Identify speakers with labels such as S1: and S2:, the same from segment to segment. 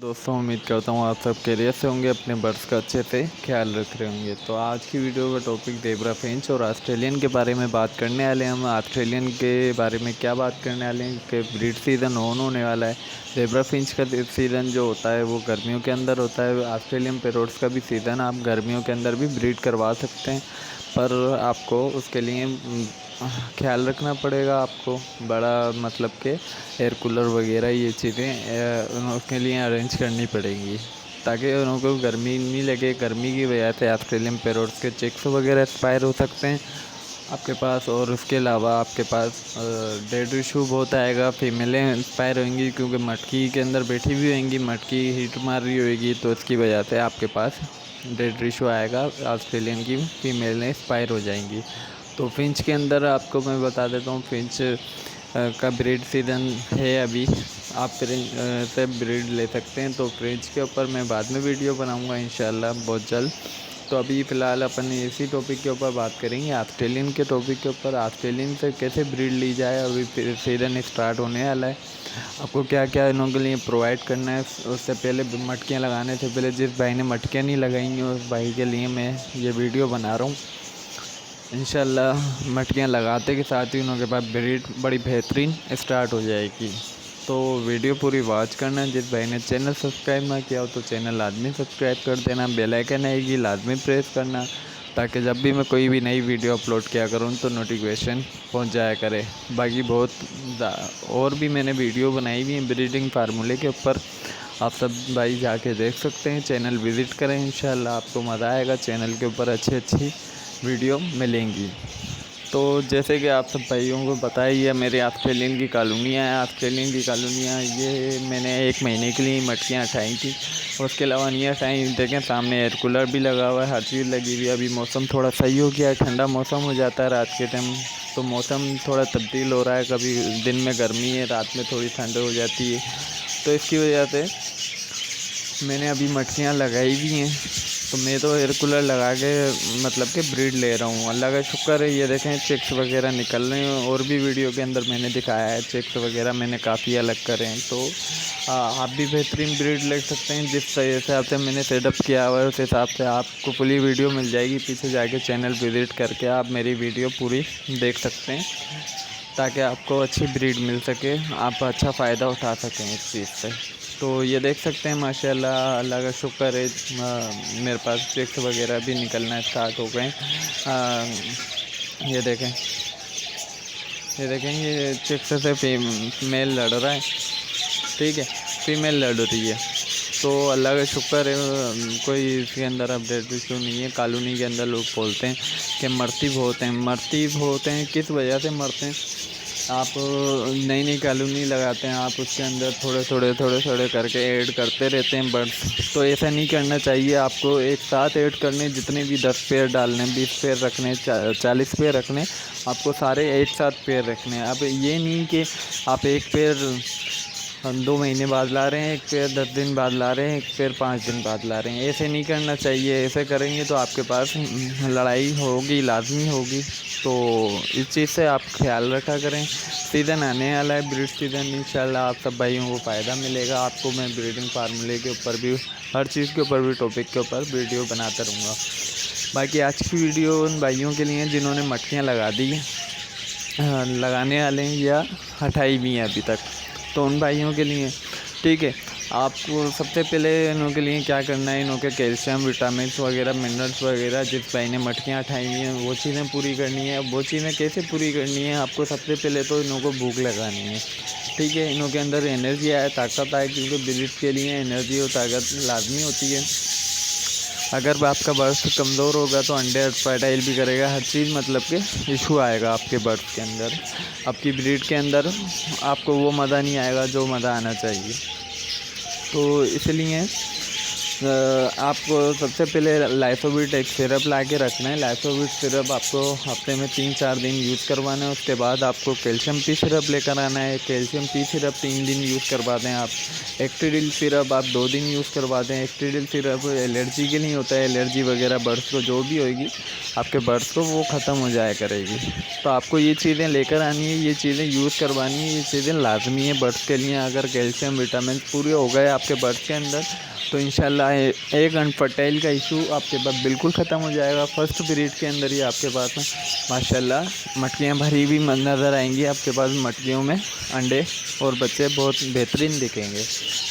S1: दोस्तों उम्मीद करता हूँ आप सब खैरियत से होंगे, अपने बर्ड्स का अच्छे से ख्याल रख रहे होंगे। तो आज की वीडियो का टॉपिक ज़ेबरा फिंच और ऑस्ट्रेलियन के बारे में बात करने वाले हैं। हम ऑस्ट्रेलियन के बारे में क्या बात करने वाले हैं कि ब्रीड सीज़न ऑन होने वाला है। ज़ेबरा फिंच का सीज़न जो होता है वो गर्मियों के अंदर होता है। ऑस्ट्रेलियन पैरोट्स का भी सीज़न आप गर्मियों के अंदर भी ब्रीड करवा सकते हैं, पर आपको उसके लिए ख्याल रखना पड़ेगा। आपको बड़ा मतलब के एयर कूलर वगैरह ये चीज़ें उसके लिए अरेंज करनी पड़ेंगी ताकि उनको गर्मी नहीं लगे। गर्मी की वजह से ऑस्ट्रेलियन पैरोट्स के चिक्स वगैरह एक्सपायर हो सकते हैं आपके पास। और उसके अलावा आपके पास डेड इशू बहुत आएगा, फीमेलें एक्सपायर होंगी क्योंकि मटकी के अंदर बैठी हुई होंगी, मटकी हीट मार रही होगी, तो इसकी वजह से आपके पास डेड इशू आएगा, ऑस्ट्रेलियन की फीमेलें एक्सपायर हो जाएंगी। तो फिंच के अंदर आपको मैं बता देता हूँ, फिंच का ब्रीड सीज़न है अभी, आप से ब्रीड ले सकते हैं। तो फिंच के ऊपर मैं बाद में वीडियो बनाऊंगा इंशाल्लाह बहुत जल्द। तो अभी फ़िलहाल अपन इसी टॉपिक के ऊपर बात करेंगे, ऑस्ट्रेलियन के टॉपिक के ऊपर। ऑस्ट्रेलियन से कैसे ब्रीड ली जाए, अभी सीज़न स्टार्ट होने वाला है। आपको क्या क्या इनों के लिए प्रोवाइड करना है, उससे पहले मटकियाँ लगाने से पहले जिस भाई ने मटकियाँ नहीं लगाई हैं उस भाई के लिए मैं ये वीडियो बना रहा हूँ। इंशाल्लाह मटकियाँ लगाते के साथ ही उनके पास ब्रीड बड़ी बेहतरीन स्टार्ट हो जाएगी। तो वीडियो पूरी वॉच करना। जिस भाई ने चैनल सब्सक्राइब ना किया हो तो चैनल लाजमी सब्सक्राइब कर देना, बेल आइकन आएगी लाजमी प्रेस करना, ताकि जब भी मैं कोई भी नई वीडियो अपलोड किया करूँ तो नोटिफिकेशन पहुंच जाया करे। बाकी बहुत और भी मैंने वीडियो बनाई हुई हैं ब्रीडिंग फार्मूले के ऊपर, आप सब भाई जाके देख सकते हैं। चैनल विज़िट करें, इंशाल्लाह आपको मज़ा आएगा। चैनल के ऊपर अच्छी वीडियो मिलेंगी। तो जैसे कि आप सब भाइयों को पता ही है, मेरे ऑस्ट्रेलियन की कॉलोनियाँ हैं। ऑस्ट्रेलियन की कॉलोनियाँ ये मैंने 1 महीने के लिए मटकियाँ हटाई थी, उसके अलावा नहीं हटाई। देखें सामने एयर कूलर भी लगा हुआ है, हर चीज़ लगी हुई है। अभी मौसम थोड़ा सही हो गया है, ठंडा मौसम हो जाता है रात के टाइम, तो मौसम थोड़ा तब्दील हो रहा है। कभी दिन में गर्मी है, रात में थोड़ी ठंड हो जाती है, तो इसकी वजह से मैंने अभी मटकियाँ लगाई भी हैं। तो मैं तो एयर कूलर लगा के मतलब कि ब्रीड ले रहा हूँ, अल्लाह का शुक्र है। ये देखें चिक्स वगैरह निकल रहे हैं, और भी वीडियो के अंदर मैंने दिखाया है चिक्स वगैरह मैंने काफ़ी अलग करे हैं। तो आप भी बेहतरीन ब्रीड ले सकते हैं। जिस हिसाब से मैंने सेटअप किया हुआ है उस हिसाब से आपको पूरी वीडियो मिल जाएगी। पीछे जाके चैनल विज़िट करके आप मेरी वीडियो पूरी देख सकते हैं, ताकि आपको अच्छी ब्रीड मिल सके, आप अच्छा फ़ायदा उठा सकें इस चीज़ से। तो ये देख सकते हैं माशाल्लाह, अल्लाह का शुक्र है, मेरे पास चिक्स वगैरह भी निकलना स्टार्ट हो गए। ये देखें, ये चिक्स से फीमेल लड़ रहा है, ठीक है, फीमेल लड़ रही है। तो अल्लाह का शुक्र है, कोई इसके अंदर अपडेट इशू नहीं है। कॉलोनी के अंदर लोग बोलते हैं कि मरती बहुत हैं। किस वजह से मरते हैं? आप नई कॉलोनी लगाते हैं, आप उसके अंदर थोड़े करके ऐड करते रहते हैं बर्ड्स। तो ऐसा नहीं करना चाहिए, आपको एक साथ ऐड करने, जितने भी 10 पेयर डालने, 20 पेयर रखने, 40 पेयर रखने, आपको सारे एक साथ पेयर रखने हैं। अब ये नहीं कि आप एक पेयर 2 महीने बाद ला रहे हैं, एक पेयर 10 दिन बाद ला रहे हैं, एक पेयर 5 दिन बाद ला रहे हैं। ऐसे नहीं करना चाहिए। ऐसे करेंगे तो आपके पास लड़ाई होगी, लाजमी होगी। तो इस चीज़ से आप ख्याल रखा करें। सीज़न आने वाला है, ब्रीड सीज़न, इंशाल्लाह आप सब भाइयों को फ़ायदा मिलेगा। आपको मैं ब्रीडिंग फार्मूले के ऊपर भी, हर चीज़ के ऊपर भी, टॉपिक के ऊपर वीडियो बनाता रहूँगा। बाकी आज की वीडियो उन भाइयों के लिए जिन्होंने मटकियाँ लगा दी हैं, लगाने वाले हैं या हटाई भी हैं अभी तक, तो उन भाइयों के लिए ठीक है। आपको सबसे पहले इनों के लिए क्या करना है, इनों के कैल्शियम, विटामिन वगैरह, मिनरल्स वगैरह, जिस भाई ने मटकियाँ उठाई हुई हैं वो चीज़ें पूरी करनी है। वो चीज़ें कैसे पूरी करनी है? आपको सबसे पहले तो इनों को भूख लगानी है, ठीक है। इनों के अंदर एनर्जी आए, ताकत आए, क्योंकि ब्रीड के लिए एनर्जी और ताकत लाजमी होती है। अगर आपका बर्ड कमज़ोर होगा तो अंडे फर्टाइल भी करेगा, हर चीज़ मतलब कि इशू आएगा आपके बर्ड के अंदर, आपकी ब्रीड के अंदर आपको वो मज़ा नहीं आएगा जो मज़ा आना चाहिए। तो इसलिए आपको सबसे पहले लाइफोविट एक सिरप ला के रखना है। लाइफोविट सिरप आपको हफ्ते में 3-4 दिन यूज़ करवाना है। उसके बाद आपको कैल्शियम पी सिरप लेकर आना है। कैल्शियम पी सिरप 3 दिन यूज़ करवा दें आप। एक्टिडिल सिरप आप 2 दिन यूज़ करवा दें। एक्टिडिल सिरप एलर्जी के लिए होता है, एलर्जी वगैरह बर्ड्स को जो भी होगी आपके बर्ड्स को वो ख़त्म हो जाया करेगी। तो आपको ये चीज़ें लेकर आनी है, ये चीज़ें यूज़ करवानी है, ये चीज़ें लाजमी है बर्ड्स के लिए। अगर कैल्शियम विटामिन पूरे हो गए आपके बर्ड्स के अंदर तो इंशाल्लाह एक अनफर्टाइल का इशू आपके पास बिल्कुल ख़त्म हो जाएगा। फर्स्ट ब्रीड के अंदर ही आपके पास में माशाल्लाह मटकियाँ भरी भी नज़र आएंगी आपके पास। मटकियों में अंडे और बच्चे बहुत बेहतरीन दिखेंगे।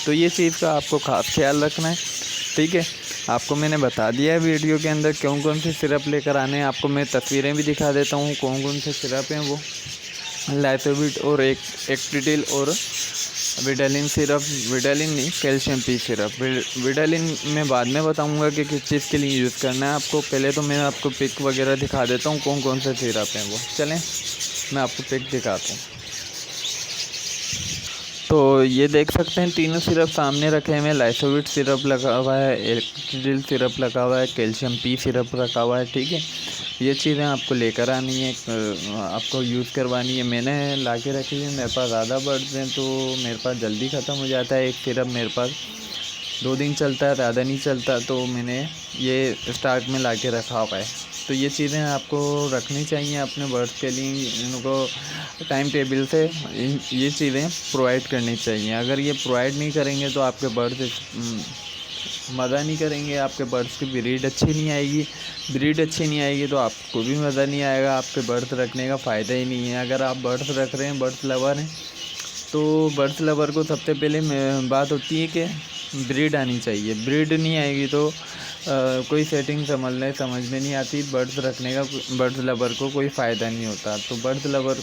S1: तो ये चीज़ का आपको ख़ास ख्याल रखना है, ठीक है। आपको मैंने बता दिया है वीडियो के अंदर कौन से सिरप लेकर आने हैं। आपको मैं तस्वीरें भी दिखा देता हूँ कौन से सिरप हैं वो। लाइफोविट और एक्टिडिल और विडालिन सिरप, विडालिन नहीं कैल्शियम पी सिरप। विडालिन मैं बाद में बताऊंगा कि किस चीज़ के लिए यूज़ करना है आपको। पहले तो मैं आपको पिक वगैरह दिखा देता हूँ कौन से सिरप हैं वो। चलें मैं आपको पिक दिखाता हूँ। तो ये देख सकते हैं तीनों सिरप सामने रखे हुए हैं। लाइफोविट सिरप लगा हुआ है, एक्टिडिल सिरप लगा हुआ है, कैल्शियम पी सिरप रखा हुआ है, ठीक है। ये चीज़ें आपको लेकर आनी है, आपको यूज़ करवानी है। मैंने ला के रखी है, मेरे पास ज़्यादा बर्ड्स हैं तो मेरे पास जल्दी ख़त्म हो जाता है। एक सिरप मेरे पास 2 दिन चलता है, ज़्यादा नहीं चलता, तो मैंने ये स्टॉक में ला के रखा हुआ है। तो ये चीज़ें आपको रखनी चाहिए अपने बर्ड्स के लिए। इनको टाइम टेबल से ये चीज़ें प्रोवाइड करनी चाहिए। अगर ये प्रोवाइड नहीं करेंगे तो आपके बर्ड्स मज़ा नहीं करेंगे, आपके बर्ड्स की ब्रीड अच्छी नहीं आएगी। ब्रीड अच्छी नहीं आएगी तो आपको भी मज़ा नहीं आएगा, आपके बर्ड्स रखने का फ़ायदा ही नहीं है। अगर आप बर्ड्स रख रहे हैं, बर्ड्स लवर हैं, तो बर्ड्स लवर को सबसे पहले बात होती है कि ब्रीड आनी चाहिए। ब्रीड नहीं आएगी तो कोई सेटिंग समझ में नहीं आती। बर्ड्स रखने का बर्ड्स लवर को कोई फ़ायदा नहीं होता। तो बर्ड्स लवर